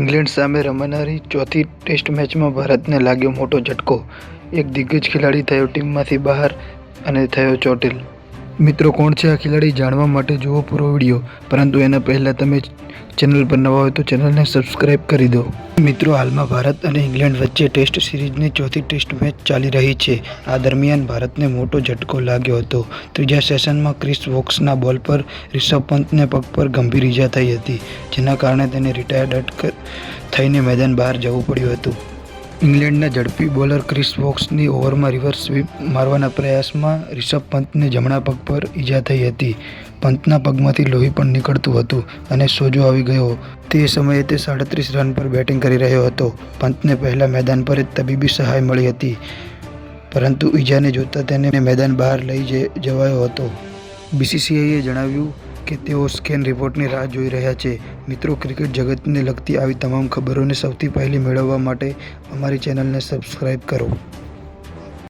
England સામે રમાનારી ચોથી ટેસ્ટ મેચમાં ભારતને લાગ્યો મોટો ઝટકો. એક દિગ્ગજ ખેલાડી થયો ટીમમાંથી બહાર અને થયો ચોટીલ. મિત્રો, કોણ છે આ ખેલાડી? જાણવા માટે જુઓ પૂરો વિડીયો. પરંતુ એના પહેલાં તમે ચેનલ પર નવા હોય તો ચેનલને સબસ્ક્રાઇબ કરી દો. મિત્રો, હાલમાં ભારત અને ઇંગ્લેન્ડ વચ્ચે ટેસ્ટ સિરીઝની ચોથી ટેસ્ટ મેચ ચાલી રહી છે. આ દરમિયાન ભારતને મોટો ઝટકો લાગ્યો હતો. ત્રીજા સેશનમાં ક્રિસ વોક્સના બોલ પર રિષભ પંતને પગ પર ગંભીર ઈજા થઈ હતી, જેના કારણે તેને રિટાયર્ડ થઈને મેદાન બહાર જવું પડ્યું હતું. ઇંગ્લેન્ડના ઝડપી બોલર ક્રિસ વોક્સની ઓવરમાં રિવર્સ સ્વીપ મારવાના પ્રયાસમાં રિષભ પંતને જમણા પગ પર ઈજા થઈ હતી. પંતના પગમાંથી લોહી પણ નીકળતું હતું અને સોજો આવી ગયો. તે સમયે તે 37 રન પર બેટિંગ કરી રહ્યો હતો. પંતને પહેલા મેદાન પર જ તબીબી સહાય મળી હતી, પરંતુ ઈજાને જોતા તેને મેદાન બહાર લઈ જવાયો હતો. બીસીસીઆઈએ જણાવ્યું કે તેઓ સ્કેન રિપોર્ટની રાહ જોઈ રહ્યા છે. મિત્રો, ક્રિકેટ જગતને લગતી આવી તમામ ખબરોને સૌથી પહેલી મેળવવા માટે અમારી ચેનલને સબસ્ક્રાઇબ કરો.